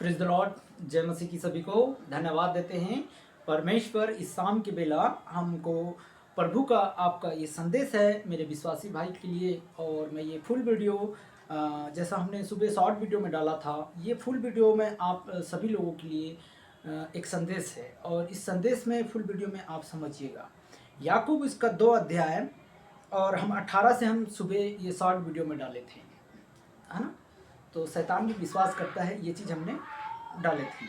Praise the Lord. जय मसीह की सभी को धन्यवाद देते हैं। परमेश्वर इस शाम के बेला हमको प्रभु का आपका ये संदेश है मेरे विश्वासी भाई के लिए। और मैं ये फुल वीडियो जैसा हमने सुबह शॉर्ट वीडियो में डाला था, ये फुल वीडियो में आप सभी लोगों के लिए एक संदेश है। और इस संदेश में फुल वीडियो में आप समझिएगा याकूब इसका 2 अध्याय, और हम 18 से हम सुबह ये शॉर्ट वीडियो में डाले थे, है ना। तो शैतान भी विश्वास करता है, ये चीज़ हमने डाले थी।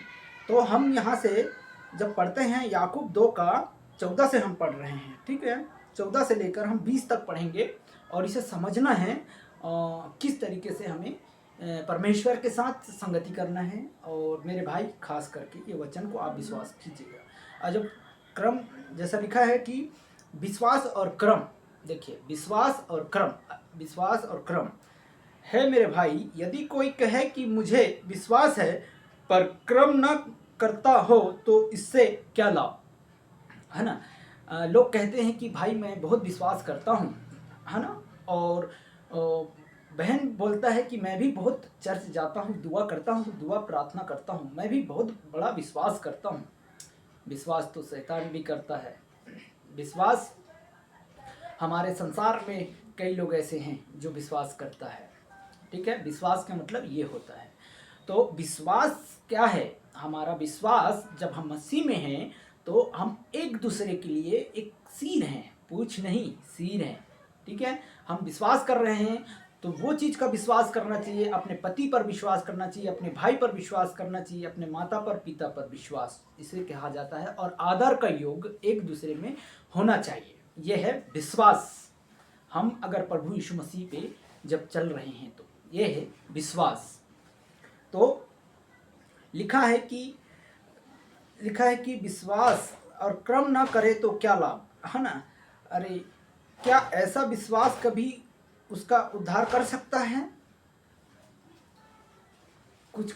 तो हम यहाँ से जब पढ़ते हैं याकूब 2 का 14 से हम पढ़ रहे हैं, ठीक है। 14 से लेकर हम 20 तक पढ़ेंगे और इसे समझना है किस तरीके से हमें परमेश्वर के साथ संगति करना है। और मेरे भाई खास करके ये वचन को आप विश्वास कीजिएगा। और जब क्रम जैसा लिखा है कि विश्वास और क्रम, देखिए विश्वास और क्रम है मेरे भाई। यदि कोई कहे कि मुझे विश्वास है पर क्रम न करता हो तो इससे क्या लाभ, है ना। लोग कहते हैं कि भाई मैं बहुत विश्वास करता हूँ, है ना। और बहन बोलता है कि मैं भी बहुत चर्च जाता हूँ, दुआ करता हूँ, दुआ प्रार्थना करता हूँ, मैं भी बहुत बड़ा विश्वास करता हूँ। विश्वास तो शैतान भी करता है। विश्वास हमारे संसार में कई लोग ऐसे हैं जो विश्वास करता है, ठीक है। विश्वास का मतलब ये होता है। तो विश्वास क्या है? हमारा विश्वास जब हम मसीह में हैं तो हम एक दूसरे के लिए एक सिर हैं, पूछ नहीं सिर हैं, ठीक है। हम विश्वास कर रहे हैं तो वो चीज़ का विश्वास करना चाहिए। अपने पति पर विश्वास करना चाहिए, अपने भाई पर विश्वास करना चाहिए, अपने माता पर पिता पर विश्वास इसे कहा जाता है। और आदर का योग एक दूसरे में होना चाहिए, यह है विश्वास। हम अगर प्रभु यीशु मसीह पे जब चल रहे हैं तो ये है विश्वास। तो लिखा है कि विश्वास और क्रम ना करे तो क्या लाभ, है ना। अरे क्या ऐसा विश्वास कभी उसका उद्धार कर सकता है? कुछ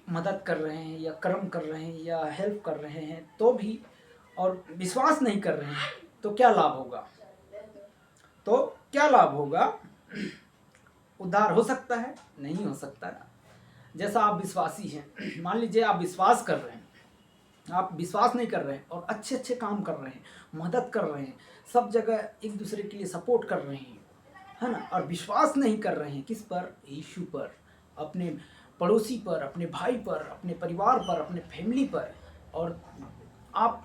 मदद कर रहे हैं या कर्म कर रहे हैं या हेल्प कर रहे हैं तो भी, और विश्वास नहीं कर रहे हैं तो क्या लाभ होगा? तो क्या लाभ होगा? उद्धार हो सकता है? नहीं हो सकता ना। जैसा आप विश्वासी हैं, मान लीजिए आप विश्वास कर रहे हैं, आप विश्वास नहीं कर रहे हैं और अच्छे अच्छे काम कर रहे हैं, मदद कर रहे हैं, सब जगह एक दूसरे के लिए सपोर्ट कर रहे हैं, है ना। और विश्वास नहीं कर रहे हैं किस पर? यीशु पर, अपने पड़ोसी पर, अपने भाई पर, अपने परिवार पर, अपने फैमिली पर। और आप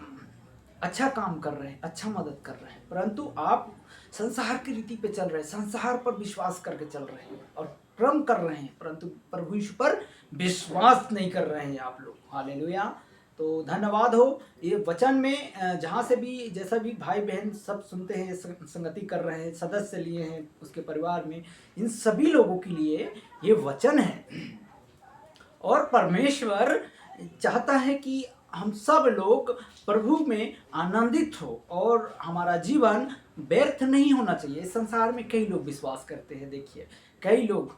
अच्छा काम कर रहे हैं, अच्छा मदद कर रहे हैं, परंतु आप संसार की रीति पे चल रहे हैं, संसार पर विश्वास करके चल रहे हैं और क्रम कर रहे हैं, परंतु प्रभु यीशु पर विश्वास नहीं कर रहे हैं आप लोग। हालेलुया। तो धन्यवाद हो ये वचन में जहाँ से भी जैसा भी भाई बहन सब सुनते हैं, संगति कर रहे हैं, सदस्य लिए हैं उसके परिवार में, इन सभी लोगों के लिए ये वचन है। और परमेश्वर चाहता है कि हम सब लोग प्रभु में आनंदित हो और हमारा जीवन व्यर्थ नहीं होना चाहिए। इस संसार में कई लोग विश्वास करते हैं, देखिए कई लोग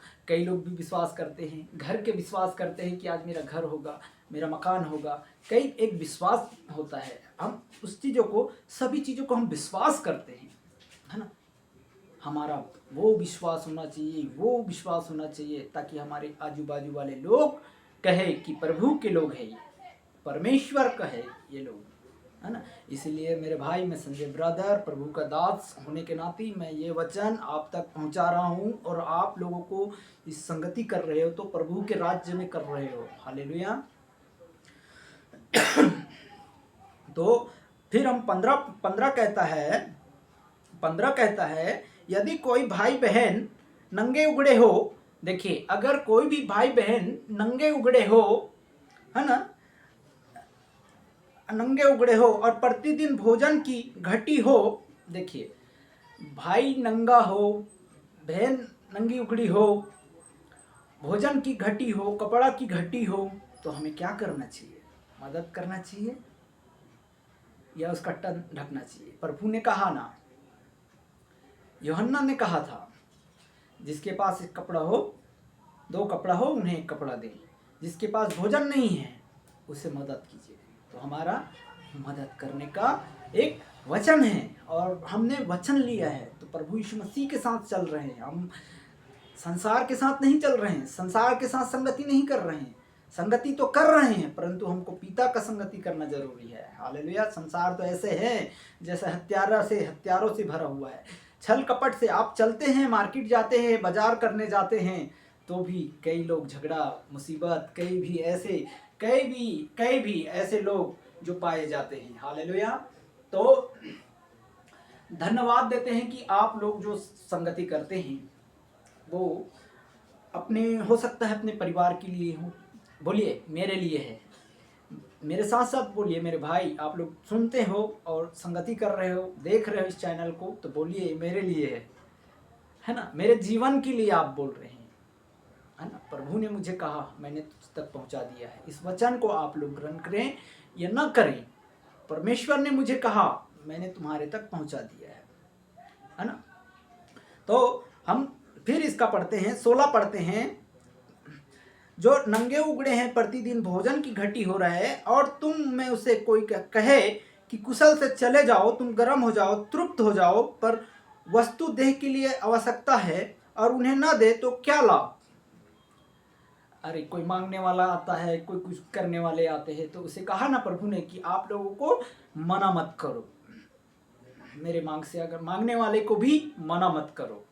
भी विश्वास करते हैं, घर के विश्वास करते हैं कि आज मेरा घर होगा, मेरा मकान होगा। कई एक विश्वास होता है, हम उस चीज़ों को, सभी चीज़ों को हम विश्वास करते हैं, है ना। हमारा वो विश्वास होना चाहिए ताकि हमारे आजू बाजू वाले लोग कहे कि प्रभु के लोग हैं, ये परमेश्वर का है ये लोग, है ना। इसलिए मेरे भाई, मैं संजय ब्रदर, प्रभु का दास होने के नाते मैं ये वचन आप तक पहुंचा रहा हूं। और आप लोगों को इस संगति कर रहे हो तो प्रभु के राज्य में कर रहे हो। हालेलुया। तो फिर हम 15 कहता है यदि कोई भाई बहन नंगे उगड़े हो, देखिए अगर कोई भी भाई बहन नंगे उगड़े हो, है ना, नंगे उगड़े हो और प्रतिदिन भोजन की घटी हो, देखिए भाई नंगा हो, बहन नंगी उगड़ी हो, भोजन की घटी हो, कपड़ा की घटी हो, तो हमें क्या करना चाहिए? मदद करना चाहिए या उसका तन ढकना चाहिए? प्रभु ने कहा ना, यूहन्ना ने कहा था, जिसके पास एक कपड़ा हो, 2 कपड़ा हो, उन्हें 1 कपड़ा दें, जिसके पास भोजन नहीं है उसे मदद कीजिए। तो हमारा मदद करने का एक वचन है और हमने वचन लिया है तो प्रभु यीशु मसीह के साथ चल रहे हैं। हम संसार के साथ नहीं चल रहे हैं, संसार के साथ संगति नहीं कर रहे हैं, संगति तो कर रहे हैं, परंतु हमको पिता का संगति करना जरूरी है। हालेलुया। संसार तो ऐसे है जैसे हत्यारों से भरा हुआ है। छल कपट से आप चलते हैं, मार्केट जाते हैं, बाजार करने जाते हैं, तो भी कई लोग झगड़ा मुसीबत, कई भी ऐसे लोग जो पाए जाते हैं। हालेलुया। तो धन्यवाद देते हैं कि आप लोग जो संगति करते हैं वो अपने, हो सकता है अपने परिवार के लिए हो, बोलिए मेरे लिए है। मेरे साथ साथ बोलिए मेरे भाई, आप लोग सुनते हो और संगति कर रहे हो, देख रहे हो इस चैनल को, तो बोलिए मेरे लिए है ना, मेरे जीवन के लिए आप बोल रहे हैं, है ना। प्रभु ने मुझे कहा, मैंने तुझ तक पहुंचा दिया है। इस वचन को आप लोग ग्रहण करें या न करें, परमेश्वर ने मुझे कहा, मैंने तुम्हारे तक पहुंचा दिया है ना। तो हम फिर इसका पढ़ते हैं, 16 पढ़ते हैं। जो नंगे उगड़े हैं प्रतिदिन भोजन की घटी हो रहा है, और तुम में उसे कोई कहे कि कुशल से चले जाओ, तुम गर्म हो जाओ, तृप्त हो जाओ, पर वस्तु देह के लिए आवश्यकता है और उन्हें न दे तो क्या लाभ। अरे कोई मांगने वाला आता है, कोई कुछ करने वाले आते हैं, तो उसे कहा ना प्रभु ने कि आप लोगों को मना मत करो, मेरे मांग से अगर मांगने वाले को भी मना मत करो,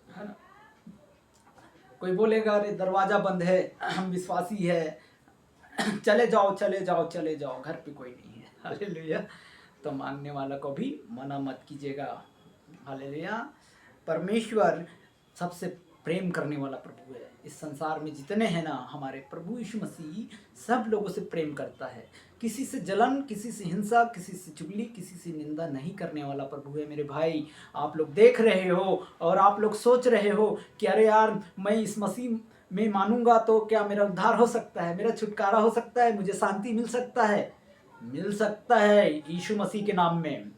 है ना। कोई बोलेगा अरे दरवाजा बंद है, हम विश्वासी है, चले जाओ घर पे कोई नहीं है। हालेलुया। तो मांगने वाला को भी मना मत कीजिएगा। हालेलुया। परमेश्वर सबसे प्रेम करने वाला प्रभु है। इस संसार में जितने हैं ना, हमारे प्रभु यीशु मसीह सब लोगों से प्रेम करता है। किसी से जलन, किसी से हिंसा, किसी से चुगली, किसी से निंदा नहीं करने वाला प्रभु है। मेरे भाई, आप लोग देख रहे हो और आप लोग सोच रहे हो कि अरे यार, मैं इस मसीह में मानूंगा तो क्या मेरा उद्धार हो सकता है, मेरा छुटकारा हो सकता है, मुझे शांति मिल सकता है। मिल सकता है, यीशु मसीह के नाम में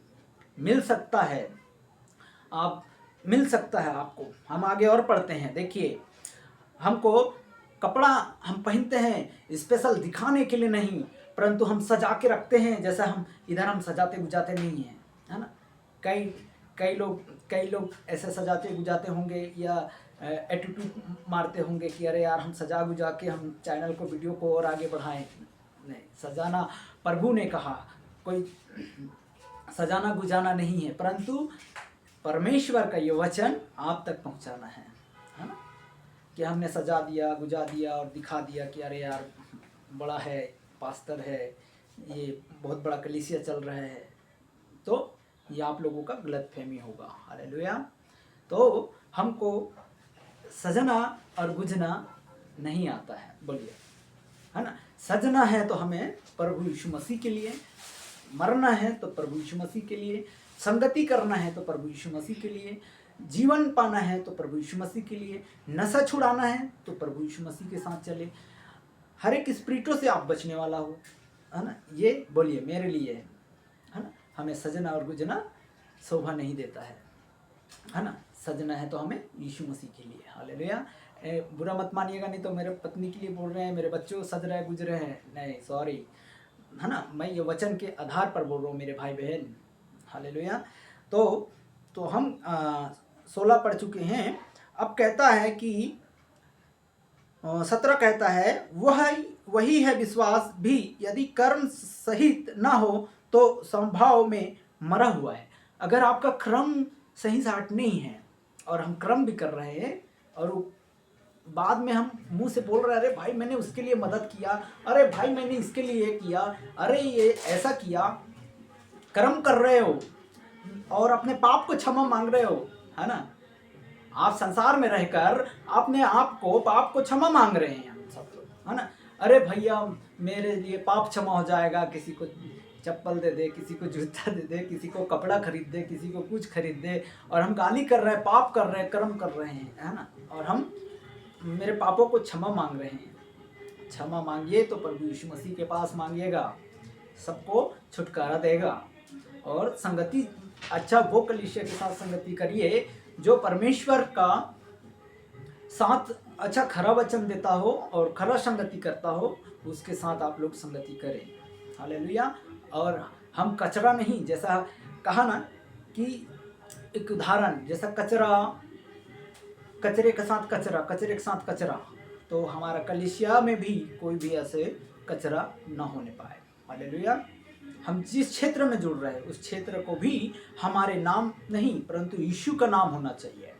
मिल सकता है। आप मिल सकता है आपको। हम आगे और पढ़ते हैं। देखिए, हमको कपड़ा हम पहनते हैं स्पेशल दिखाने के लिए नहीं, परंतु हम सजा के रखते हैं। जैसा हम इधर हम सजाते गुजाते नहीं हैं, है ना। कई लोग ऐसे सजाते गुजाते होंगे या एटीट्यूड मारते होंगे कि अरे यार, हम सजा गुजा के हम चैनल को, वीडियो को और आगे बढ़ाएं। नहीं, सजाना प्रभु ने कहा, कोई सजाना गुजाना नहीं है, परंतु परमेश्वर का ये वचन आप तक पहुंचाना है ना। कि हमने सजा दिया, गुजा दिया और दिखा दिया कि अरे यार, बड़ा है, पास्टर है, ये बहुत बड़ा कलीसिया चल रहा है, तो ये आप लोगों का गलतफहमी होगा। हालेलुया। तो हमको सजना और गुजना नहीं आता है, बोलिए, है ना। सजना है तो हमें प्रभु यीशु मसीह के लिए, मरना है तो प्रभु यीशु मसीह के लिए, संगति करना है तो प्रभु यीशु मसीह के लिए, जीवन पाना है तो प्रभु यीशु मसीह के लिए, नशा छुड़ाना है तो प्रभु यीशु मसीह के साथ चले। हर एक स्पिरिटों से आप बचने वाला हो, है ना। ये बोलिए मेरे लिए है ना। हमें सजना और गुजना शोभा नहीं देता है ना। सजना है तो हमें यीशु मसीह के लिए। हालेलुया। बुरा मत मानिएगा, नहीं तो मेरे पत्नी के लिए बोल रहे हैं, मेरे बच्चों सज रहे गुजर रहे हैं, नहीं सॉरी, है ना। मैं ये वचन के आधार पर बोल रहा हूँ मेरे भाई बहन। हालेलुया। तो हम 16 पढ़ चुके हैं। अब कहता है कि 17 कहता है, वही है विश्वास भी, यदि कर्म सहित ना हो तो संभाव में मरा हुआ है। अगर आपका क्रम सही साट नहीं है और हम क्रम भी कर रहे हैं और बाद में हम मुंह से बोल रहे हैं, अरे भाई मैंने उसके लिए मदद किया, अरे भाई मैंने इसके लिए ये किया, अरे ये ऐसा किया, कर्म कर रहे हो और अपने पाप को क्षमा मांग रहे हो, है ना। आप संसार में रहकर अपने आप को, पाप को क्षमा मांग रहे हैं हम सब लोग, है ना। अरे भैया मेरे लिए पाप क्षमा हो जाएगा, किसी को चप्पल दे दे, किसी को जूता दे दे, किसी को कपड़ा खरीद दे, किसी को कुछ खरीद दे, और हम गाली कर रहे हैं, पाप कर रहे हैं, कर्म कर रहे हैं, है ना। और हम मेरे पापों को क्षमा मांग रहे हैं। क्षमा मांगिए तो प्रभु यीशु मसीह के पास मांगिएगा, सबको छुटकारा देगा। और संगति, अच्छा वो कलीसिया के साथ संगति करिए जो परमेश्वर का साथ अच्छा खरा वचन देता हो और खरा संगति करता हो, उसके साथ आप लोग संगति करें। हालेलुया। और हम कचरा नहीं, जैसा कहा ना कि एक उदाहरण, जैसा कचरा, कचरे के साथ कचरा, कचरे के साथ कचरा, तो हमारा कलीसिया में भी कोई भी ऐसे कचरा न होने पाए। हालेलुया। हम जिस क्षेत्र में जुड़ रहे हैं उस क्षेत्र को भी हमारे नाम नहीं परंतु यीशु का नाम होना चाहिए।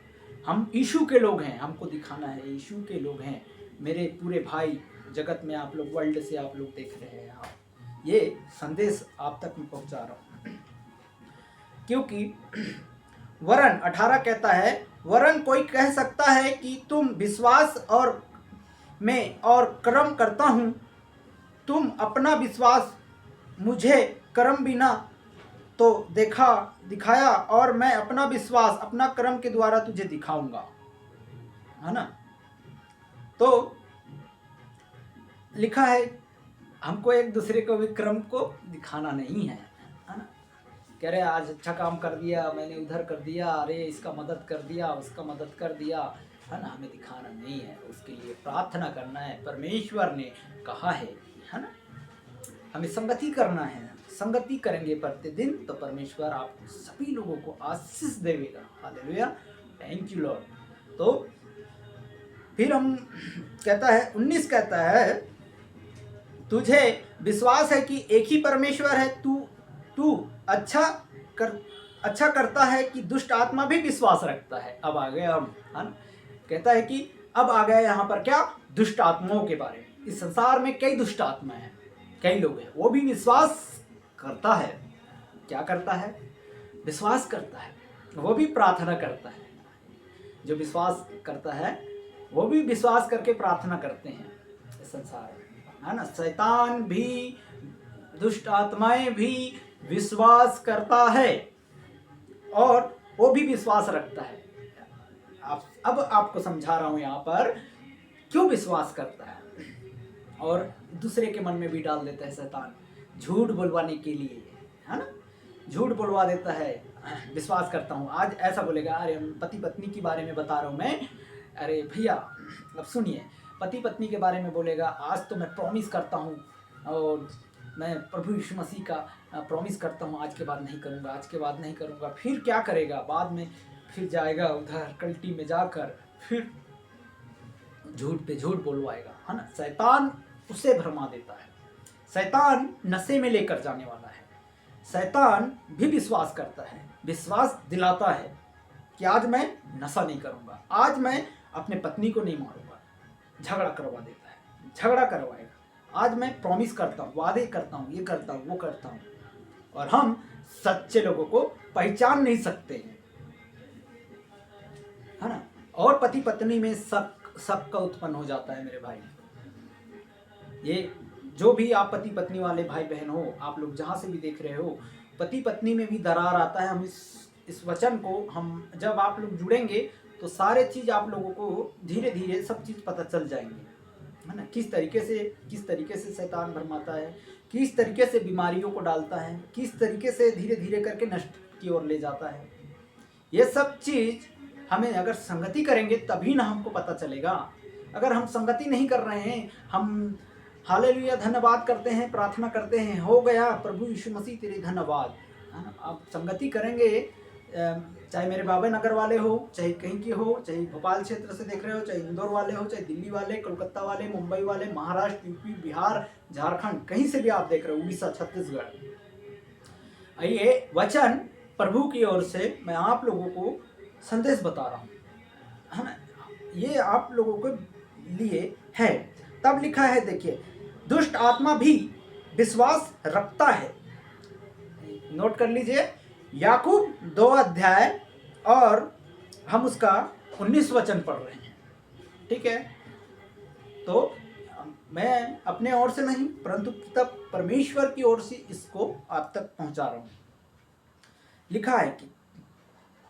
हम यीशु के लोग हैं, हमको दिखाना है यीशु के लोग हैं। मेरे पूरे भाई जगत में आप लोग, वर्ल्ड से आप लोग देख रहे हैं, ये संदेश आप तक मैं पहुंचा रहा हूँ। क्योंकि वरन 18 कहता है, वरन कोई कह सकता है कि तुम विश्वास और मैं और कर्म करता हूँ, तुम अपना विश्वास मुझे कर्म बिना तो दिखाया और मैं अपना विश्वास अपना कर्म के द्वारा तुझे दिखाऊंगा, है ना। तो लिखा है हमको एक दूसरे को भी कर्म को दिखाना नहीं है ना। कह रहे आज अच्छा काम कर दिया, मैंने उधर कर दिया, अरे इसका मदद कर दिया, उसका मदद कर दिया, है ना। हमें दिखाना नहीं है, उसके लिए प्रार्थना करना है। परमेश्वर ने कहा है ना, हमें संगति करना है। संगति करेंगे प्रतिदिन तो परमेश्वर आपको सभी लोगों को आशीष देगा। Hallelujah, thank you Lord. तो फिर हम कहता है 19 कहता है, तुझे विश्वास है कि एक ही परमेश्वर है, तू अच्छा करता है कि दुष्ट आत्मा भी विश्वास रखता है। अब आ गए हम, है ना। कहता है कि अब आ गए यहाँ पर क्या, दुष्ट आत्माओं के बारे में। इस संसार में कई दुष्ट आत्मा हैं, कई लोग हैं, वो भी विश्वास करता है। क्या करता है? विश्वास करता है, वो भी प्रार्थना करता है। जो विश्वास करता है वो भी विश्वास करके प्रार्थना करते हैं इस संसार में, है ना। शैतान भी, दुष्ट आत्माएं भी विश्वास करता है और वो भी विश्वास रखता है। अब आपको समझा रहा हूं यहाँ पर क्यों विश्वास करता है और दूसरे के मन में भी डाल देता है शैतान, झूठ बोलवाने के लिए, है ना। झूठ बोलवा देता है, विश्वास करता हूँ। आज ऐसा बोलेगा, अरे पति पत्नी के बारे में बता रहा हूँ मैं, अरे भैया अब सुनिए, पति पत्नी के बारे में बोलेगा, आज तो मैं प्रॉमिस करता हूँ और मैं प्रभु यीशु मसीह का प्रॉमिस करता हूँ, आज के बाद नहीं करूँगा, आज के बाद नहीं करूँगा। फिर क्या करेगा? बाद में फिर जाएगा उधर कल्टी में जाकर फिर झूठ पे झूठ बोलवाएगा, है ना। शैतान उसे भरमा देता है। शैतान नशे में लेकर जाने वाला है। शैतान भी विश्वास करता है, विश्वास दिलाता है कि आज मैं नशा नहीं करूँगा, आज मैं अपने पत्नी को नहीं मारूंगा। झगड़ा करवा देता है, झगड़ा करवाएगा। आज मैं प्रॉमिस करता हूँ, वादे करता हूँ, ये करता हूँ, वो करता हूँ। और हम सच्चे लोगों को पहचान नहीं सकते हैं, है ना। और पति पत्नी में शक का उत्पन्न हो जाता है मेरे भाई। ये जो भी आप पति पत्नी वाले भाई बहन हो, आप लोग जहाँ से भी देख रहे हो, पति पत्नी में भी दरार आता है। हम इस वचन को हम जब आप लोग जुड़ेंगे तो सारे चीज़ आप लोगों को धीरे धीरे सब चीज़ पता चल जाएंगे, है ना। किस तरीके से शैतान भरमाता है, किस तरीके से बीमारियों को डालता है, किस तरीके से धीरे धीरे करके नष्ट की ओर ले जाता है। ये सब चीज़ हमें अगर संगति करेंगे तभी ना हमको पता चलेगा। अगर हम संगति नहीं कर रहे हैं, हम हालेलुया धन्यवाद करते हैं, प्रार्थना करते हैं, हो गया प्रभु यीशु मसीह तेरे धन्यवाद, है ना। आप संगति करेंगे, चाहे मेरे बाबा नगर वाले हो, चाहे कहीं के हो, चाहे भोपाल क्षेत्र से देख रहे हो, चाहे इंदौर वाले हो, चाहे दिल्ली वाले, कोलकाता वाले, मुंबई वाले, महाराष्ट्र, यूपी, बिहार, झारखंड, कहीं से भी आप देख रहे हो, उड़ीसा, छत्तीसगढ़। ये वचन प्रभु की ओर से मैं आप लोगों को संदेश बता रहा हूँ, है ना। ये आप लोगों के लिए है। तब लिखा है, देखिए, दुष्ट आत्मा भी विश्वास रखता है। नोट कर लीजिए, याकूब 2 अध्याय और हम उसका 19 वचन पढ़ रहे हैं, ठीक है। तो मैं अपने ओर से नहीं परंतु तब परमेश्वर की ओर से इसको आप तक पहुंचा रहा हूं। लिखा है कि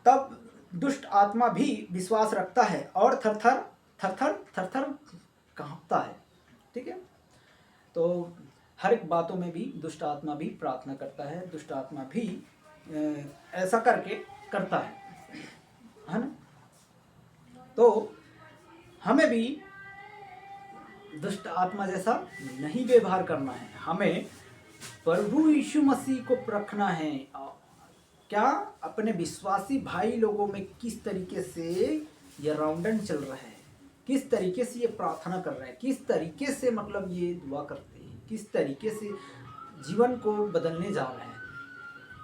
तब दुष्ट आत्मा भी विश्वास रखता है और थर-थर कांपता है, ठीक है। तो हर एक बातों में भी दुष्ट आत्मा भी प्रार्थना करता है, दुष्ट आत्मा भी ऐसा करके करता है ना। तो हमें भी दुष्ट आत्मा जैसा नहीं व्यवहार करना है। हमें प्रभु यीशु मसीह को परखना है। क्या अपने विश्वासी भाई लोगों में किस तरीके से ये राउंडन चल रहा है, किस तरीके से ये प्रार्थना कर रहे हैं, किस तरीके से मतलब ये दुआ करते हैं, किस तरीके से जीवन को बदलने जा रहे हैं,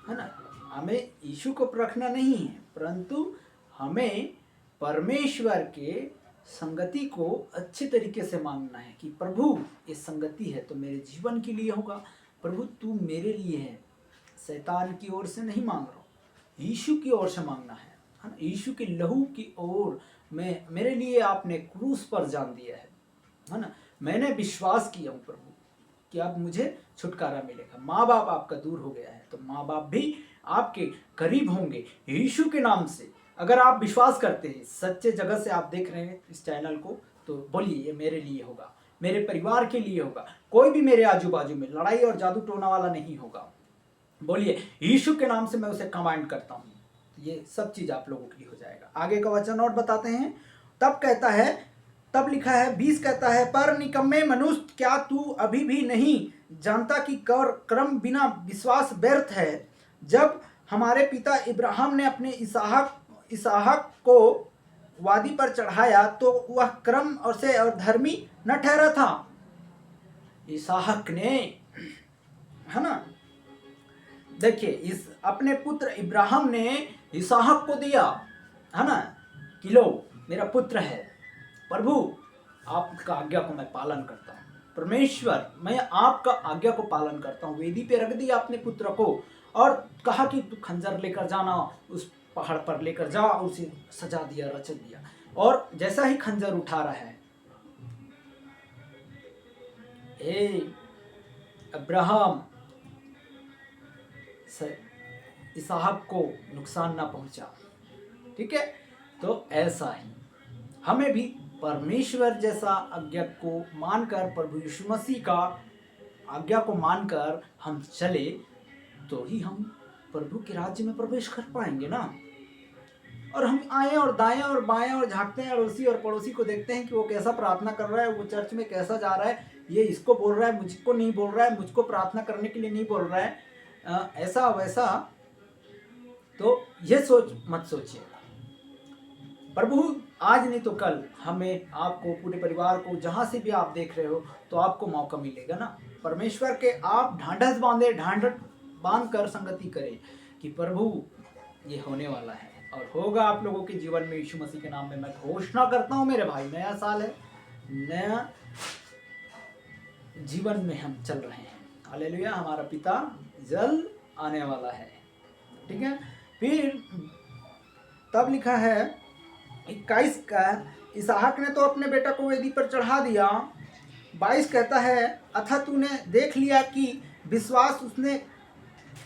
है ना। हमें यीशु को परखना नहीं है, परंतु हमें परमेश्वर के संगति को अच्छे तरीके से मांगना है कि प्रभु ये संगति है तो मेरे जीवन के लिए होगा, प्रभु तू मेरे लिए है। शैतान की ओर से नहीं मांग रहा हूँ, यीशु की ओर से मांगना है ना। यीशु के लहू की ओर मैं, मेरे लिए आपने क्रूस पर जान दिया है ना। मैंने विश्वास किया हूँ प्रभु कि अब मुझे छुटकारा मिलेगा। माँ बाप आपका दूर हो गया है तो माँ बाप भी आपके करीब होंगे यीशु के नाम से। अगर आप विश्वास करते हैं, सच्चे जगह से आप देख रहे हैं इस चैनल को, तो बोलिए ये मेरे लिए होगा, मेरे परिवार के लिए होगा, कोई भी मेरे आजू बाजू में लड़ाई और जादू टोना वाला नहीं होगा। बोलिए यीशु के नाम से मैं उसे कमांड करता हूँ, ये सब चीज आप लोगों की हो जाएगा। आगे का वचन और बताते हैं। तब कहता है, तब लिखा है 20 कहता है, पर निकम्मे मनुष्य, क्या तू अभी भी नहीं जानता कि कर्म बिना विश्वास व्यर्थ है। जब हमारे पिता इब्राहिम ने अपने इसहाक को वादी पर चढ़ाया तो वह कर्म और से और धर्मी न ठहरा था। इसहाक ने, है ना, देखिए इस अपने पुत्र इब्राहिम ने इसहाक को दिया, है ना, कि लो मेरा पुत्र है, प्रभु आपका आज्ञा को मैं पालन करता हूँ, परमेश्वर मैं आपका आज्ञा को पालन करता हूँ। वेदी पे रख दिया अपने पुत्र को और कहा कि तू खंजर लेकर जाना, उस पहाड़ पर लेकर जा, उसे सजा दिया, रच दिया। और जैसा ही खंजर उठा रहा है, हे अब्राहम, इसहाक को नुकसान ना पहुंचा। ठीक है, तो ऐसा ही हमें भी परमेश्वर जैसा आज्ञा को मानकर, प्रभु यीशु मसीह का आज्ञा को मानकर हम चले तो ही हम प्रभु के राज्य में प्रवेश कर पाएंगे ना। और हम आए और दाएं और बाएं और झांकते हैं अड़ोसी और पड़ोसी को, देखते हैं कि वो कैसा प्रार्थना कर रहा है, वो चर्च में कैसा जा रहा है, ये इसको बोल रहा है, मुझको नहीं बोल रहा है, मुझको प्रार्थना करने के लिए नहीं बोल रहा है, ऐसा वैसा। तो ये सोच मत सोचिए। प्रभु आज नहीं तो कल हमें, आपको, पूरे परिवार को, जहां से भी आप देख रहे हो, तो आपको मौका मिलेगा ना। परमेश्वर के आप ढांढस बांध कर संगति करें कि प्रभु ये होने वाला है और होगा आप लोगों के जीवन में। यीशु मसीह के नाम में मैं घोषणा करता हूँ मेरे भाई, नया साल है, नया जीवन में हम चल रहे हैं। हालेलुया, हमारा पिता जल्द आने वाला है। ठीक है, फिर तब लिखा है 21 का, इसहाक ने तो अपने बेटा को वेदी पर चढ़ा दिया। 22 कहता है, अथा तूने देख लिया कि विश्वास उसने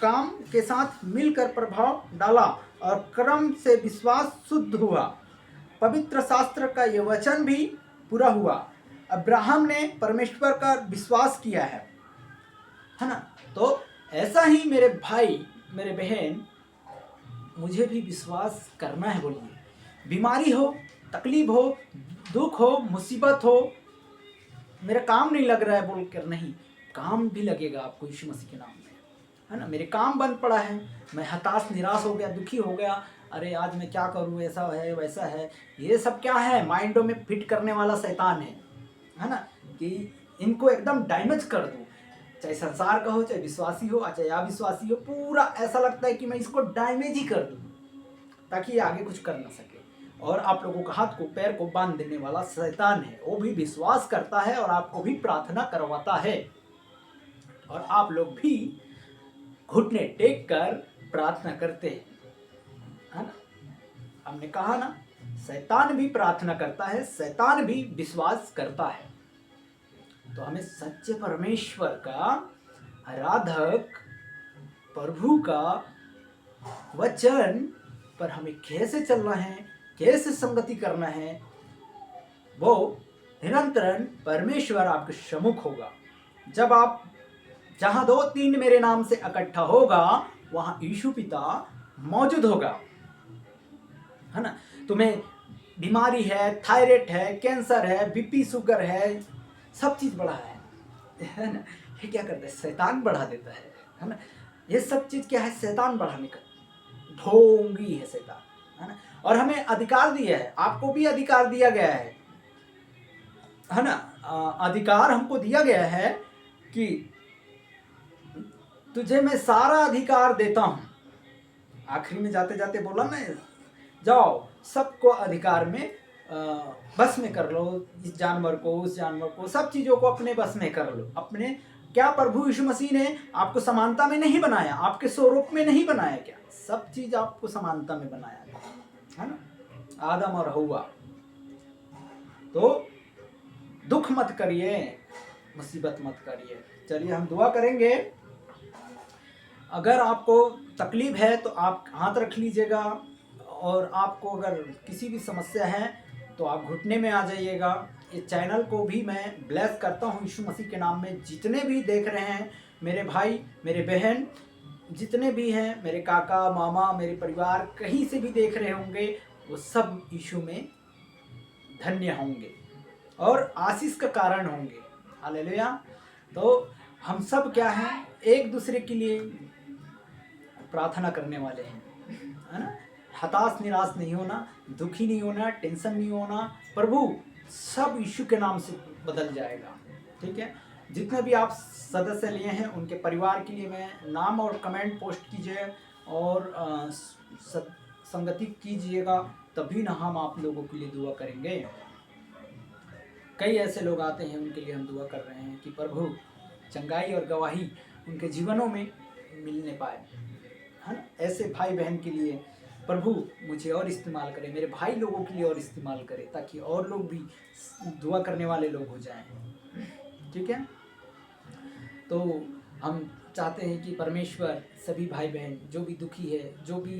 काम के साथ मिलकर प्रभाव डाला और कर्म से विश्वास शुद्ध हुआ, पवित्र शास्त्र का यह वचन भी पूरा हुआ। अब्राहम ने परमेश्वर का विश्वास किया है ना। तो ऐसा ही मेरे भाई, मेरे बहन, मुझे भी विश्वास करना है। बोलिए, बीमारी हो, तकलीफ हो, दुख हो, मुसीबत हो, मेरा काम नहीं लग रहा है बोलकर नहीं, काम भी लगेगा आपको यीशु मसीह के नाम में, है ना। मेरे काम बंद पड़ा है, मैं हताश निराश हो गया, दुखी हो गया, अरे आज मैं क्या करूं, ऐसा है वैसा है, ये सब क्या है, माइंडों में फिट करने वाला शैतान है ना, कि इनको एकदम डैमेज कर दूं। चाहे संसार का हो, चाहे विश्वासी हो, चाहे अविश्वासी हो, पूरा ऐसा लगता है कि मैं इसको डैमेज ही कर दूं ताकि ये आगे कुछ कर ना सके। और आप लोगों का हाथ को, पैर को बांध देने वाला शैतान है, वो भी विश्वास करता है और आपको भी प्रार्थना करवाता है और आप लोग भी घुटने टेक कर प्रार्थना करते हैं, है ना। हमने कहा ना, शैतान भी प्रार्थना करता है, शैतान भी विश्वास करता है। तो हमें सच्चे परमेश्वर का आराधक, प्रभु का वचन पर हमें कैसे चलना है, कैसे संगति करना है, वो निरंतर परमेश्वर आपके सम्मुख होगा। जब आप, जहां 2-3 मेरे नाम से इकट्ठा होगा, वहां यीशु पिता मौजूद होगा, है ना। तुम्हें बीमारी है, थायराइड है, कैंसर है, बीपी शुगर है, सब चीज बढ़ा है ना। ये क्या करता है, शैतान बढ़ा देता है ना। ये सब चीज क्या है, शैतान बढ़ाने का ढोंगी है शैतान, है ना। और हमें अधिकार दिया है, आपको भी अधिकार दिया गया है है ना, अधिकार हमको दिया गया है कि तुझे मैं सारा अधिकार देता हूँ। आखिरी में जाते जाते बोला ना, जाओ सबको अधिकार में बस में कर लो, इस जानवर को उस जानवर को, सब चीज़ों को अपने बस में कर लो। अपने क्या प्रभु यीशु मसीह ने आपको समानता में नहीं बनाया, आपके स्वरूप में नहीं बनाया क्या? सब चीज़ आपको समानता में बनाया गया है ना, आदम और हव्वा। तो दुख मत करिए, मुसीबत मत करिए। चलिए हम दुआ करेंगे। अगर आपको तकलीफ है तो आप हाथ रख लीजिएगा, और आपको अगर किसी भी समस्या है तो आप घुटने में आ जाइएगा। ये चैनल को भी मैं ब्लेस करता हूँ यीशु मसीह के नाम में। जितने भी देख रहे हैं मेरे भाई मेरे बहन, जितने भी हैं मेरे काका मामा, मेरे परिवार कहीं से भी देख रहे होंगे, वो सब यीशु में धन्य होंगे और आशीष का कारण होंगे। हालेलुया। तो हम सब क्या हैं, एक दूसरे के लिए प्रार्थना करने वाले हैं, है ना। हताश निराश नहीं होना, दुखी नहीं होना, टेंशन नहीं होना। प्रभु सब यीशु के नाम से बदल जाएगा। ठीक है, जितने भी आप सदस्य लिए हैं उनके परिवार के लिए मैं नाम और कमेंट पोस्ट कीजिए और संगति कीजिएगा, तभी ना हम आप लोगों के लिए दुआ करेंगे। कई ऐसे लोग आते हैं, उनके लिए हम दुआ कर रहे हैं कि प्रभु चंगाई और गवाही उनके जीवनों में मिलने पाए, है ना। ऐसे भाई बहन के लिए प्रभु मुझे और इस्तेमाल करें, मेरे भाई लोगों के लिए और इस्तेमाल करें, ताकि और लोग भी दुआ करने वाले लोग हो जाएं। ठीक है, तो हम चाहते हैं कि परमेश्वर सभी भाई बहन जो भी दुखी है, जो भी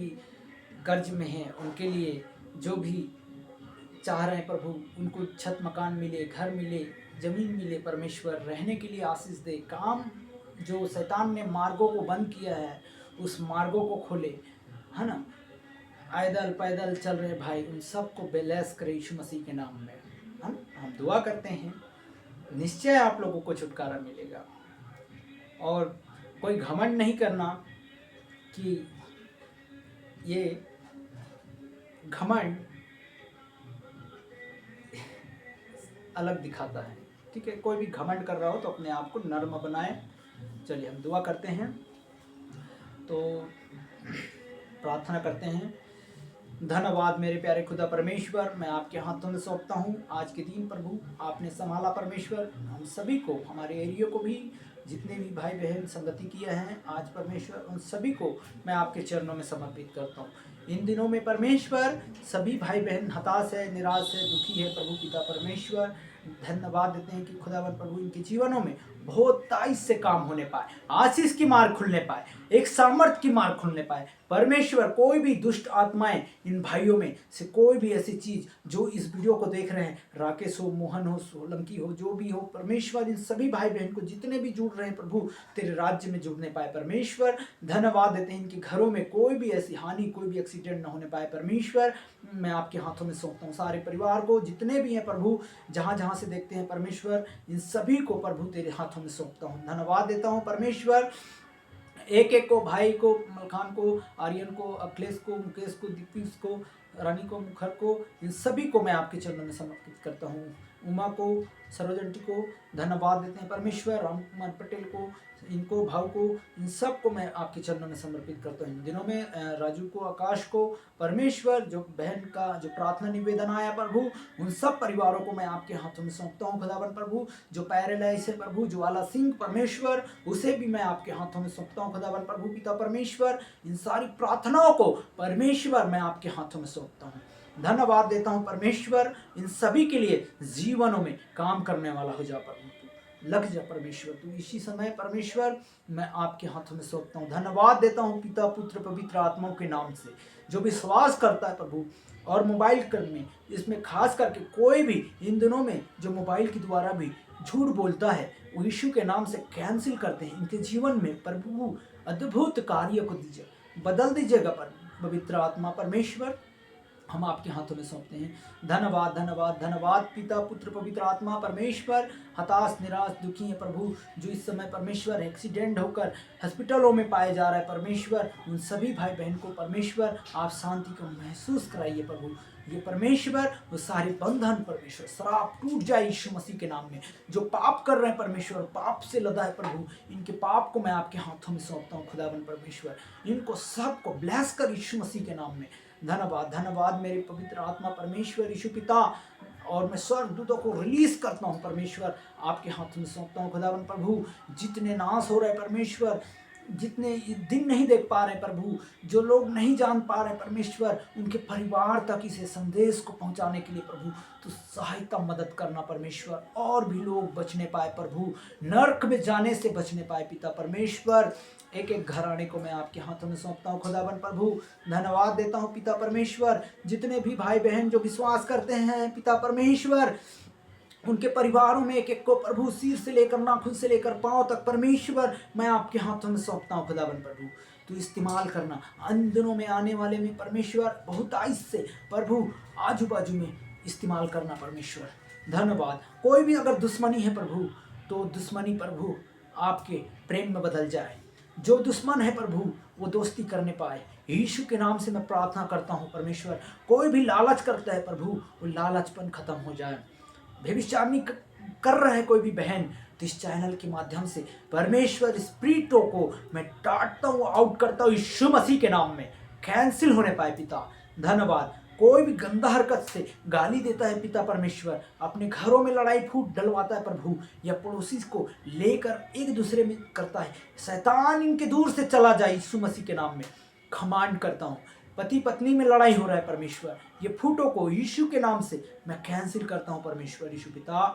कर्ज में है, उनके लिए जो भी चाह रहे हैं प्रभु, उनको छत मकान मिले, घर मिले, ज़मीन मिले। परमेश्वर रहने के लिए आशीष दे। काम जो शैतान ने मार्गों को बंद किया है, उस मार्गों को खोले, है ना। आयदल पैदल चल रहे भाई, उन सबको ब्लेस करे यीशु मसीह के नाम में। हम दुआ करते हैं, निश्चय आप लोगों को छुटकारा मिलेगा। और कोई घमंड नहीं करना कि ये घमंड अलग दिखाता है। ठीक है, कोई भी घमंड कर रहा हो तो अपने आप को नर्म बनाए। चलिए हम दुआ करते हैं, तो प्रार्थना करते हैं। धन्यवाद मेरे प्यारे खुदा परमेश्वर, मैं आपके हाथों में सौंपता हूँ आज के दिन। प्रभु आपने संभाला परमेश्वर, हम सभी को, हमारे एरिया को भी, जितने भी भाई बहन संगति किए हैं आज परमेश्वर, उन सभी को मैं आपके चरणों में समर्पित करता हूँ। इन दिनों में परमेश्वर सभी भाई बहन हताश है, निराश है, दुखी है। प्रभु पिता परमेश्वर धन्यवाद देते हैं कि खुदावन प्रभु इनके जीवनों में बहुत तेज से काम होने पाए, आशीष की मार्ग खुलने पाए, एक सामर्थ की मार्ग खुलने पाए। परमेश्वर कोई भी दुष्ट आत्माएं इन भाइयों में से कोई भी ऐसी चीज जो इस वीडियो को देख रहे हैं, राकेश हो, मोहन हो, सोलंकी हो, जो भी हो, परमेश्वर इन सभी भाई बहन को जितने भी जुड़ रहे हैं प्रभु तेरे राज्य में जुड़ने पाए। परमेश्वर धन्यवाद देते हैं इनके घरों में कोई भी ऐसी हानि, कोई भी एक्सीडेंट ना होने पाए। परमेश्वर मैं आपके हाथों में सौंपता हूँ सारे परिवार को, जितने भी हैं प्रभु, जहाँ जहाँ से देखते हैं परमेश्वर, इन सभी को प्रभु तेरे हाथों में सौंपता हूँ। धन्यवाद देता हूँ परमेश्वर, एक एक को, भाई को, मलखान को, आर्यन को, अखिलेश को, मुकेश को, दीपीश को, रानी को, मुखर को, इन सभी को मैं आपके चरणों में समर्पित करता हूँ। उमा को, सरोजंटी को धन्यवाद देते हैं परमेश्वर, राम कुमार पटेल को, इनको, भाव को, इन सब को मैं आपके चरणों में समर्पित करता हूँ। इन दिनों में राजू को, आकाश को, परमेश्वर जो बहन का जो प्रार्थना निवेदन आया प्रभु, उन सब परिवारों को मैं आपके हाथों में सौंपता हूँ। खुदावन प्रभु जो पैरालाइज है प्रभु, ज्वाला सिंह परमेश्वर, उसे भी मैं आपके हाथों में सौंपता हूँ। खुदावन प्रभु पिता परमेश्वर इन सारी प्रार्थनाओं को परमेश्वर मैं आपके हाथों में सौंपता हूँ। धन्यवाद देता हूँ परमेश्वर, इन सभी के लिए जीवनों में काम करने वाला हो जा प्रभु, लग जा परमेश्वर तू इसी समय। परमेश्वर मैं आपके हाथों में सौंपता हूँ। धन्यवाद देता हूँ पिता पुत्र पवित्र आत्माओं के नाम से, जो विश्वास करता है प्रभु, और मोबाइल में इसमें खास करके कोई भी इन दिनों में जो मोबाइल के द्वारा भी झूठ बोलता है, वो यीशु के नाम से कैंसिल करते हैं। इनके जीवन में प्रभु अद्भुत कार्य को दीजिए, बदल दीजिएगा पवित्र आत्मा परमेश्वर। हम आपके हाथों में सौंपते हैं। धन्यवाद धन्यवाद धन्यवाद पिता पुत्र पवित्र आत्मा परमेश्वर। हताश निराश दुखी है प्रभु, जो इस समय परमेश्वर एक्सीडेंट होकर हॉस्पिटलों में पाए जा रहा है परमेश्वर, उन सभी भाई बहन को परमेश्वर आप शांति को महसूस कराइए प्रभु। ये परमेश्वर वो सारे बंधन परमेश्वर शराब टूट जाए यीशु मसीह के नाम में। जो पाप कर रहे हैं परमेश्वर, पाप से लदा है प्रभु, इनके पाप को मैं आपके हाथों में सौंपता हूँ खुदावन परमेश्वर। इनको सबको ब्लेस कर यीशु मसीह के नाम में। धन्यवाद धन्यवाद मेरे पवित्र आत्मा परमेश्वर यीशु पिता, और मैं स्वर्गदूतों को रिलीज करता हूँ परमेश्वर, आपके हाथ में सौंपता हूँ खुदावन प्रभु। जितने नाश हो रहे परमेश्वर, जितने दिन नहीं देख पा रहे प्रभु, जो लोग नहीं जान पा रहे परमेश्वर, उनके परिवार तक इसे संदेश को पहुंचाने के लिए प्रभु तो सहायता मदद करना परमेश्वर, और भी लोग बचने पाए प्रभु, नरक में जाने से बचने पाए पिता परमेश्वर। एक एक घराने को मैं आपके हाथों में सौंपता हूँ खुदावन प्रभु। धन्यवाद देता हूँ पिता परमेश्वर, जितने भी भाई बहन जो विश्वास करते हैं पिता परमेश्वर, उनके परिवारों में एक एक को प्रभु सिर से लेकर नाखून से लेकर पांव तक परमेश्वर मैं आपके हाथों में सौंपता हूँ खुदावन प्रभु। तो इस्तेमाल करना अन दिनों में आने वाले में परमेश्वर बहुत आइस से प्रभु आजू बाजू में इस्तेमाल करना परमेश्वर। धन्यवाद। कोई भी अगर दुश्मनी है प्रभु, तो दुश्मनी प्रभु आपके प्रेम में बदल जाए। जो दुश्मन है प्रभु वो दोस्ती करने पाए, यीशु के नाम से मैं प्रार्थना करता हूँ परमेश्वर। कोई भी लालच करता है प्रभु, वो लालचपन खत्म हो जाए। व्यभिचारिणी कर रहे हैं कोई भी बहन, तो इस चैनल के माध्यम से परमेश्वर स्पिरिटों को मैं डांटता हूँ, आउट करता हूँ यीशु मसीह के नाम में, कैंसिल होने पाए पिता। धन्यवाद। कोई भी गंदा हरकत से गाली देता है पिता परमेश्वर, अपने घरों में लड़ाई फूट डलवाता है प्रभु, या पड़ोसी को लेकर एक दूसरे में करता है, शैतान इनके दूर से चला जाए यीशु मसीह के नाम में खमांड करता हूँ। पति पत्नी में लड़ाई हो रहा है परमेश्वर, ये फूटों को यीशु के नाम से मैं कैंसिल करता हूँ परमेश्वर यीशु पिता।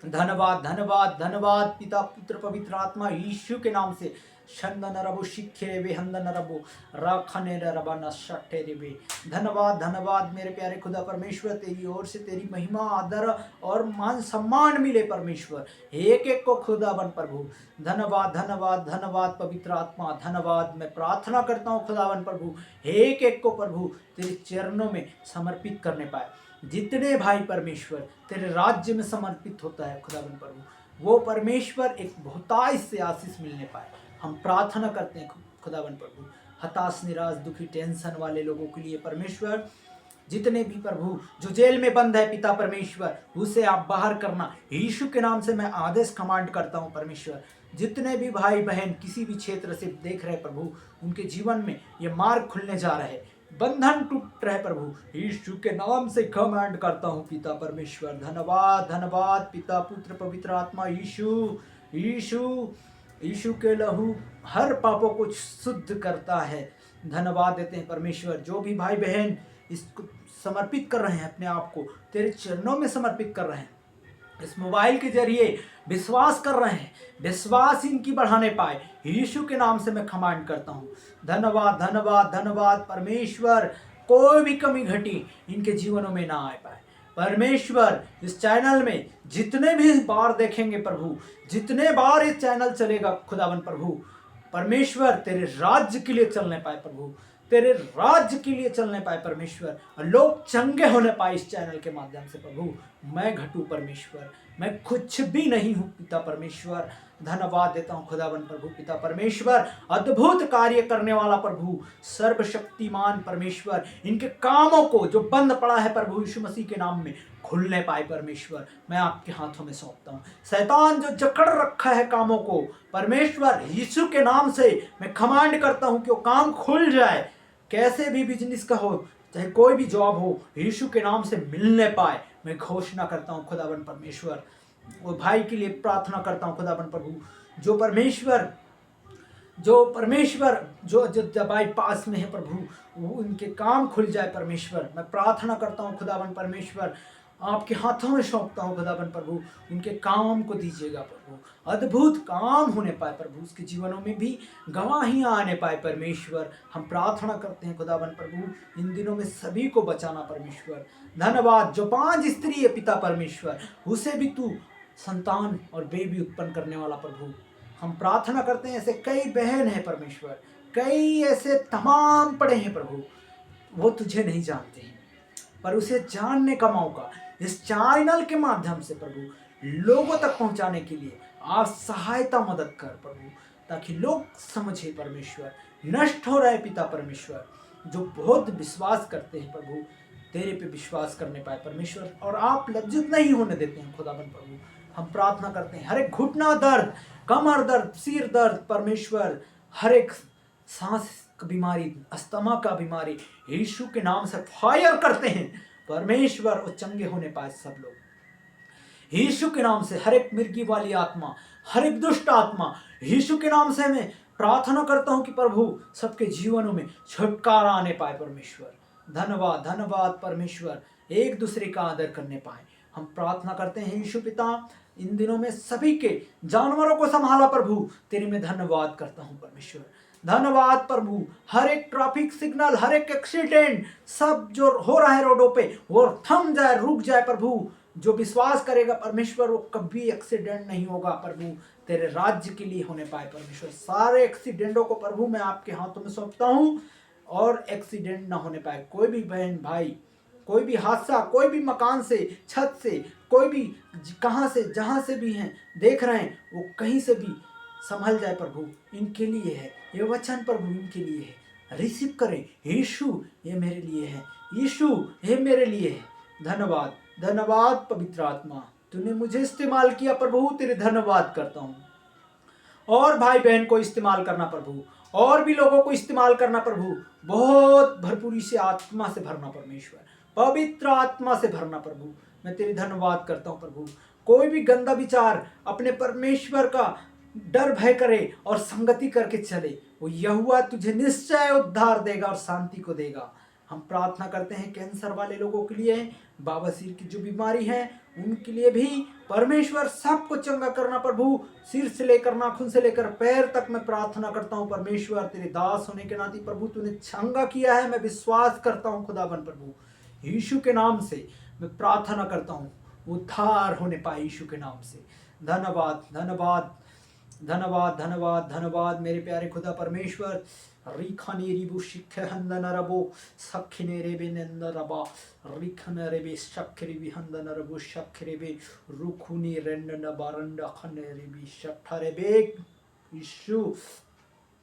धन्यवाद धन्यवाद धन्यवाद पिता पुत्र पवित्र आत्मा यीशु के नाम से। शंदन रबो शिखे वे हंदन रबो राखने रबा नशे रे। धन्यवाद धन्यवाद मेरे प्यारे खुदा परमेश्वर, तेरी ओर से तेरी महिमा आदर और मान सम्मान मिले परमेश्वर एक एक को खुदा बन प्रभु। धन्यवाद धन्यवाद धन्यवाद पवित्र आत्मा। धन्यवाद। मैं प्रार्थना करता हूँ खुदावन प्रभु एक एक को प्रभु तेरे चरणों में समर्पित करने पाए। जितने भाई परमेश्वर तेरे राज्य में समर्पित होता है खुदावन प्रभु, वो परमेश्वर एक बहुतायत से आशीष मिलने पाए। हम प्रार्थना करते हैं खुदावन प्रभु हताश निराश दुखी टेंशन वाले लोगों के लिए परमेश्वर, जितने भी प्रभु जो जेल में बंद है पिता परमेश्वर, उसे आप बाहर करना यीशु के नाम से मैं आदेश कमांड करता हूँ परमेश्वर। जितने भी भाई बहन किसी भी क्षेत्र से देख रहे प्रभु, उनके जीवन में ये मार्ग खुलने जा रहे, बंधन टूट रहे प्रभु, यीशु के नाम से कमांड करता हूँ पिता परमेश्वर। धन्यवाद धन्यवाद पिता पुत्र पवित्र आत्मा यीशु यीशु यीशु के लहू हर पापों को शुद्ध करता है। धन्यवाद देते हैं परमेश्वर। जो भी भाई बहन इसको समर्पित कर रहे हैं, अपने आप को तेरे चरणों में समर्पित कर रहे हैं, इस मोबाइल के जरिए विश्वास कर रहे हैं, विश्वास इनकी बढ़ाने पाए, यीशु के नाम से मैं कमांड करता हूँ। धन्यवाद धन्यवाद धन्यवाद परमेश्वर। कोई भी कमी घटी इनके जीवनों में ना आ पाए परमेश्वर। इस चैनल में जितने भी बार देखेंगे प्रभु, जितने बार ये चैनल चलेगा खुदावन प्रभु परमेश्वर, तेरे राज्य के लिए चलने पाए प्रभु, तेरे राज्य के लिए चलने पाए परमेश्वर, और लोग चंगे होने पाए इस चैनल के माध्यम से प्रभु। मैं घटू परमेश्वर, मैं कुछ भी नहीं हूँ पिता परमेश्वर। धन्यवाद देता हूँ खुदावन प्रभु पिता परमेश्वर, अद्भुत कार्य करने वाला प्रभु, सर्वशक्तिमान परमेश्वर, इनके कामों को जो बंद पड़ा है प्रभु यीशु मसीह के नाम में खुलने पाए परमेश्वर, मैं आपके हाथों में सौंपता हूँ। शैतान जो जकड़ रखा है कामों को परमेश्वर, यीशु के नाम से मैं कमांड करता हूँ कि वो काम खुल जाए। कैसे भी बिजनेस का हो, चाहे कोई भी जॉब हो, यीशु के नाम से मिलने पाए, मैं घोषणा करता हूँ खुदावन परमेश्वर। वो भाई के लिए प्रार्थना करता हूँ खुदावन प्रभु, जो परमेश्वर जो दवाई पास में है प्रभु, वो उनके काम खुल जाए परमेश्वर। मैं प्रार्थना करता हूँ खुदावन परमेश्वर, आपके हाथों में सौंपता हूँ खुदावन प्रभु, उनके काम को दीजिएगा प्रभु, अद्भुत काम होने पाए प्रभु, उसके जीवनों में भी गवाहियाँ आने पाए परमेश्वर। हम प्रार्थना करते हैं खुदावन प्रभु, इन दिनों में सभी को बचाना परमेश्वर। धन्यवाद। जो 5 स्त्री है पिता परमेश्वर, उसे भी तू संतान और बेबी उत्पन्न करने वाला प्रभु। हम प्रार्थना करते हैं, ऐसे कई बहन हैं परमेश्वर, कई ऐसे तमाम पड़े हैं प्रभु, वो तुझे नहीं जानते हैं, पर उसे जानने का मौका इस चैनल के माध्यम से प्रभु लोगों तक पहुंचाने के लिए आप सहायता मदद कर प्रभु, ताकि लोग समझे परमेश्वर। नष्ट हो रहे पिता परमेश्वर जो बहुत विश्वास करते हैं प्रभु, तेरे पे विश्वास करने पाए परमेश्वर, और आप लज्जित नहीं होने देते हैं खुदाबंद प्रभु। हम प्रार्थना करते हैं हर एक घुटना दर्द, कमर दर्द, सिर दर्द परमेश्वर, हर एक सांस की बीमारी, अस्थमा का बीमारी यीशु के नाम से फायर करते हैं परमेश्वर, और चंगे होने पाए सब लोग यीशु के नाम से। हर एक मिर्गी वाली आत्मा, हर एक दुष्ट आत्मा यीशु के नाम से मैं प्रार्थना करता हूं कि प्रभु सबके जीवनों में छुटकारा आने पाए परमेश्वर। धन्यवाद धन्यवाद परमेश्वर, एक दूसरे का आदर करने पाए हम प्रार्थना करते हैं यीशु पिता। इन दिनों में सभी के जानवरों को संभाला प्रभु, तेरे में धन्यवाद करता हूं परमेश्वर। धन्यवाद प्रभु, हर एक ट्रैफिक सिग्नल, हर एक एक्सीडेंट सब जो हो रहा है रोडों पे वो थम जाए, रुक जाए प्रभु। जो विश्वास करेगा परमेश्वर वो कभी एक्सीडेंट नहीं होगा प्रभु, तेरे राज्य के लिए होने पाए परमेश्वर। सारे एक्सीडेंटों को प्रभु मैं आपके हाथों में सौंपता हूँ, और एक्सीडेंट ना होने पाए। कोई भी बहन भाई, कोई भी हादसा, कोई भी मकान से, छत से, कोई भी कहाँ से, जहाँ से भी हैं देख रहे हैं, वो कहीं से भी संभल जाए प्रभु, इनके लिए है ये वचन प्रभु, इनके लिए है। रिसीव करें यीशु, ये मेरे लिए है, यीशु ये मेरे लिए है। धन्यवाद धन्यवाद पवित्र आत्मा, तूने मुझे इस्तेमाल किया प्रभु, तेरे धन्यवाद करता हूँ। और भाई बहन को इस्तेमाल करना प्रभु, और भी लोगों को इस्तेमाल करना प्रभु, बहुत भरपूरी से आत्मा से भरना परमेश्वर, पवित्र आत्मा से भरना प्रभु। मैं तेरी धन्यवाद करता हूँ प्रभु। कोई भी गंदा विचार अपने परमेश्वर का डर भय करे और संगति करके चले, वो यहोवा तुझे निश्चय उद्धार देगा और शांति को देगा। हम प्रार्थना करते हैं कैंसर वाले लोगों के लिए, बवासीर की जो बीमारी है उनके लिए भी परमेश्वर सबको चंगा करना प्रभु, सिर से लेकर नाखून से लेकर पैर तक मैं प्रार्थना करता हूँ परमेश्वर। तेरे दास होने के नाते प्रभु तूने चंगा किया है, मैं विश्वास करता हूँ खुदाबंद प्रभु। यीशु के नाम से मैं प्रार्थना करता हूँ, उद्धार होने पाए यीशु के नाम से। धन्यवाद धन्यवाद धन्यवाद धन्यवाद धन्यवाद मेरे प्यारे खुदा परमेश्वर। रिखने रिबु शिखहंदन रबो सखने रेबे नंदरबा रिखन रेबे शखरी विहंदन रबो शखरेबे रुखुनी रेंडन बारंड खने रेबी शठरेबे। यीशु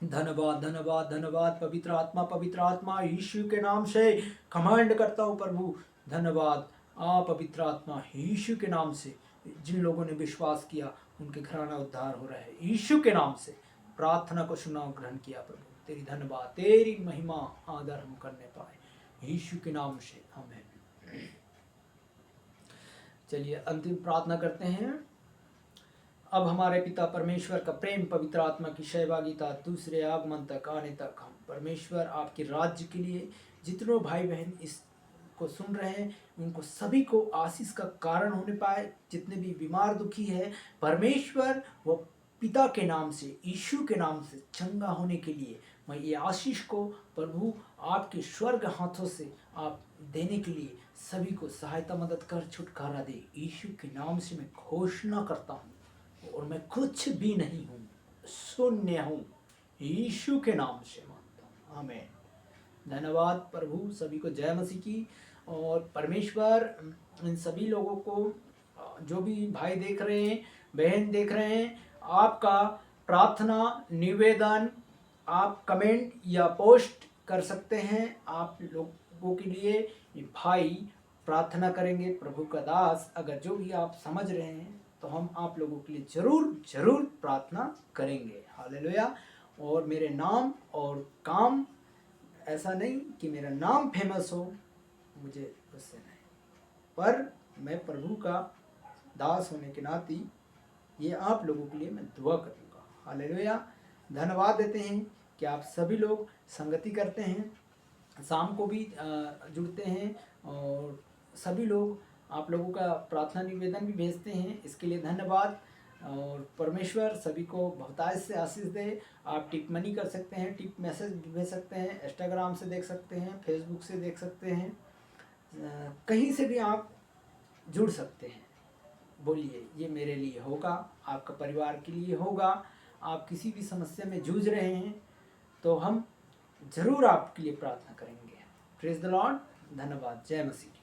धन्यवाद धन्यवाद धन्यवाद पवित्र आत्मा यीशु के नाम से कमांड करता हूँ प्रभु। धन्यवाद पवित्र आत्मा यीशु के नाम से जिन लोगों ने विश्वास किया उनके घराना उद्धार हो रहा है यीशु के नाम से। प्रार्थना को सुना और ग्रहण किया प्रभु, तेरी धन्यवाद, तेरी महिमा आदर हम करने पाए यीशु के नाम से, आमीन। चलिए अंतिम प्रार्थना करते हैं। अब हमारे पिता परमेश्वर का प्रेम, पवित्र आत्मा की सहभागिता दूसरे आगमन तक आने तक हम परमेश्वर आपके राज्य के लिए जितनों भाई बहन इस को सुन रहे हैं उनको सभी को आशीष का कारण होने पाए। जितने भी बीमार दुखी है परमेश्वर वो पिता के नाम से, यीशु के नाम से चंगा होने के लिए मैं ये आशीष को प्रभु आपके स्वर्ग हाथों से आप देने के लिए सभी को सहायता मदद कर छुटकारा दे। यीशु के नाम से मैं घोषणा करता हूँ, और मैं कुछ भी नहीं हूँ, शून्य हूँ, यीशु के नाम से मानता हूँ, आमीन। धन्यवाद प्रभु, सभी को जय मसीह की। और परमेश्वर इन सभी लोगों को, जो भी भाई देख रहे हैं, बहन देख रहे हैं, आपका प्रार्थना निवेदन आप कमेंट या पोस्ट कर सकते हैं। आप लोगों के लिए ये भाई प्रार्थना करेंगे, प्रभु का दास। अगर जो भी आप समझ रहे हैं तो हम आप लोगों के लिए जरूर प्रार्थना करेंगे। हालेलुया। और मेरे नाम और काम, ऐसा नहीं कि मेरा नाम फेमस हो, मुझे उससे नहीं, पर मैं प्रभु का दास होने के नाते ये आप लोगों के लिए मैं दुआ करूँगा। हालेलुया। धन्यवाद देते हैं कि आप सभी लोग संगति करते हैं, शाम को भी जुड़ते हैं, और सभी लोग आप लोगों का प्रार्थना निवेदन भी भेजते हैं, इसके लिए धन्यवाद। और परमेश्वर सभी को बहुतायत से आशीष दे। आप टिप मनी कर सकते हैं, टिप मैसेज भेज सकते हैं, इंस्टाग्राम से देख सकते हैं, फेसबुक से देख सकते हैं, कहीं से भी आप जुड़ सकते हैं। बोलिए ये मेरे लिए होगा, आपका परिवार के लिए होगा। आप किसी भी समस्या में जूझ रहे हैं तो हम जरूर आपके लिए प्रार्थना करेंगे। Praise the Lord. धन्यवाद। जय मसीह।